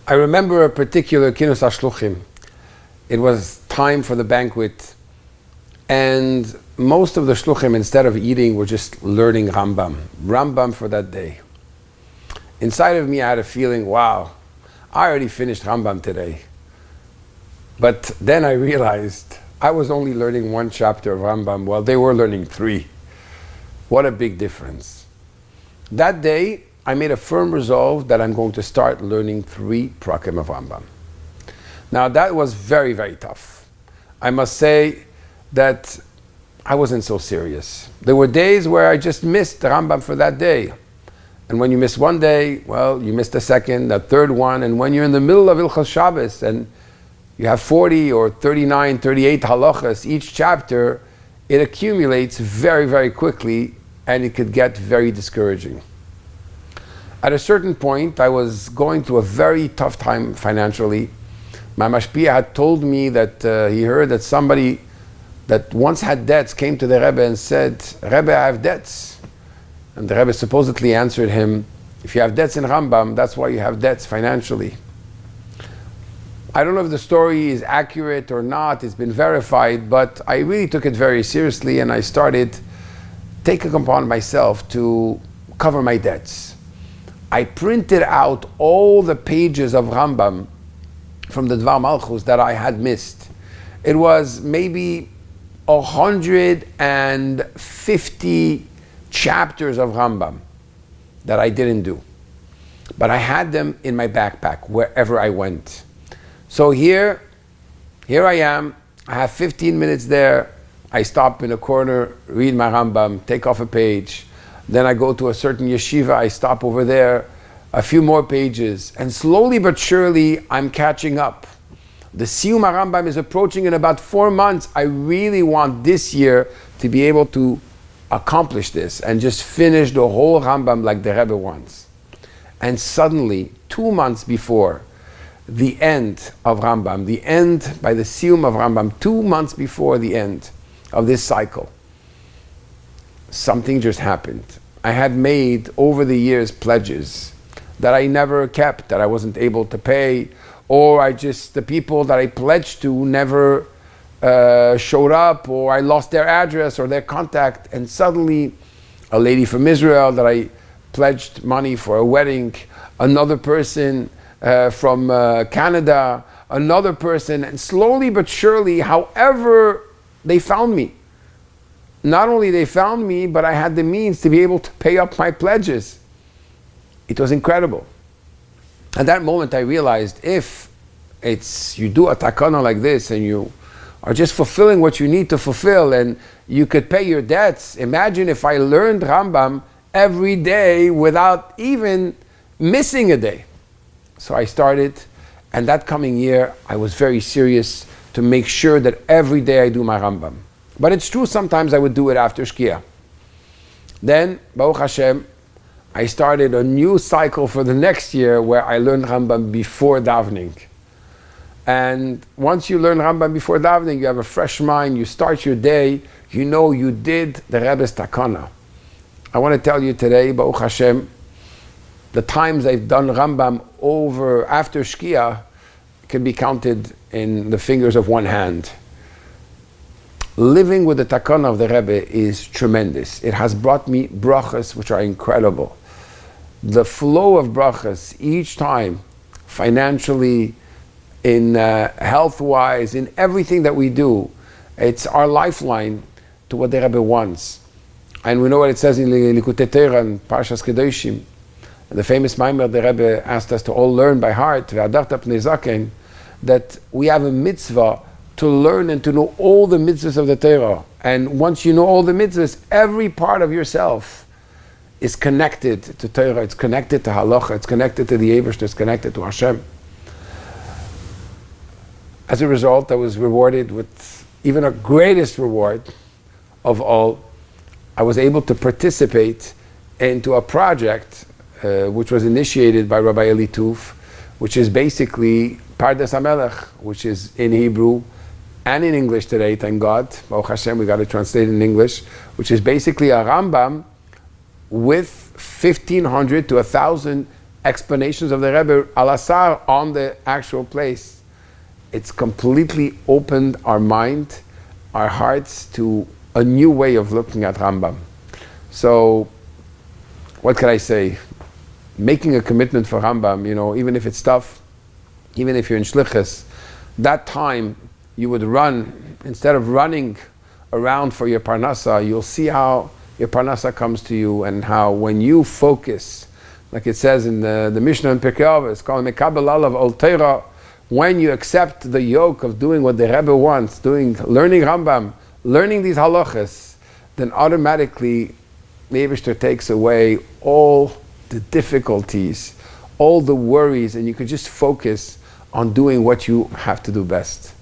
I remember a particular Kinus HaShluchim. It was time for the banquet, and most of the Shluchim, instead of eating, were just learning Rambam for that day. Inside of me, I had a feeling, wow, I already finished Rambam today. But then I realized I was only learning one chapter of Rambam while they were learning 3. What a big difference. That day, I made a firm resolve that I'm going to start learning 3 prakim of Rambam. Now that was very, very tough. I must say that I wasn't so serious. There were days where I just missed the Rambam for that day. And when you miss one day, well, you miss the second, the third one, and when you're in the middle of Ilchos Shabbos and you have 40 or 39, 38 halachas each chapter, it accumulates very, very quickly and it could get very discouraging. At a certain point, I was going through a very tough time financially. My mashpia had told me that he heard that somebody that once had debts came to the Rebbe and said, Rebbe, I have debts. And the Rebbe supposedly answered him, if you have debts in Rambam, that's why you have debts financially. I don't know if the story is accurate or not, it's been verified, but I really took it very seriously and I started taking upon myself to cover my debts. I printed out all the pages of Rambam from the Dvar Malchus that I had missed. It was maybe 150 chapters of Rambam that I didn't do. But I had them in my backpack wherever I went. So here I am, I have 15 minutes there, I stop in a corner, read my Rambam, take off a page, then I go to a certain yeshiva, I stop over there, a few more pages, and slowly but surely I'm catching up. The Siyum Rambam is approaching in about 4 months. I really want this year to be able to accomplish this and just finish the whole Rambam like the Rebbe wants. And suddenly, 2 months before the end of Rambam, the end by the Siyum of Rambam, 2 months before the end of this cycle, something just happened. I had made over the years pledges that I never kept, that I wasn't able to pay, or the people that I pledged to never showed up, or I lost their address or their contact, and suddenly a lady from Israel that I pledged money for a wedding, another person from Canada, another person, and slowly but surely, however they found me. Not only they found me, but I had the means to be able to pay up my pledges. It was incredible. At that moment I realized if you do a takana like this and you are just fulfilling what you need to fulfill and you could pay your debts, imagine if I learned Rambam every day without even missing a day. So I started, and that coming year I was very serious to make sure that every day I do my Rambam. But it's true, sometimes I would do it after Shkia. Then, Baruch Hashem, I started a new cycle for the next year where I learned Rambam before davening. And once you learn Rambam before davening, you have a fresh mind, you start your day, you know you did the Rebbe's takana. I want to tell you today, Baruch Hashem, the times I've done Rambam over after Shkia can be counted in the fingers of one hand. Living with the takana of the Rebbe is tremendous. It has brought me brachas which are incredible. The flow of brachas each time, financially, in health-wise, in everything that we do, it's our lifeline to what the Rebbe wants. And we know what it says in Likutei Torah and Parshas Kedoshim. The famous Maimer the Rebbe asked us to all learn by heart, Ve'adarta Pnei Zaken, that we have a mitzvah to learn and to know all the mitzvahs of the Torah. And once you know all the mitzvahs, every part of yourself is connected to Torah, it's connected to halacha, it's connected to the Eibishter, it's connected to Hashem. As a result, I was rewarded with even a greatest reward of all. I was able to participate into a project which was initiated by Rabbi Eli Tuf, which is basically Pardes HaMelech, which is in Hebrew and in English today, thank God. Baruch Hashem, we got it translated in English, which is basically a Rambam with 1,500 to 1,000 explanations of the Rebbe al-Asar on the actual place, it's completely opened our mind, our hearts to a new way of looking at Rambam. So, what can I say? Making a commitment for Rambam, even if it's tough, even if you're in Shlichus, that time you would run, instead of running around for your Parnasa, you'll see how your Parnasa comes to you, and how when you focus, like it says in the Mishnah in Pirkei Avos, it's called Mekabel Alav Ol Torah, when you accept the yoke of doing what the Rebbe wants, learning Rambam, learning these halachas, then automatically the Eibishter takes away all the difficulties, all the worries, and you can just focus on doing what you have to do best.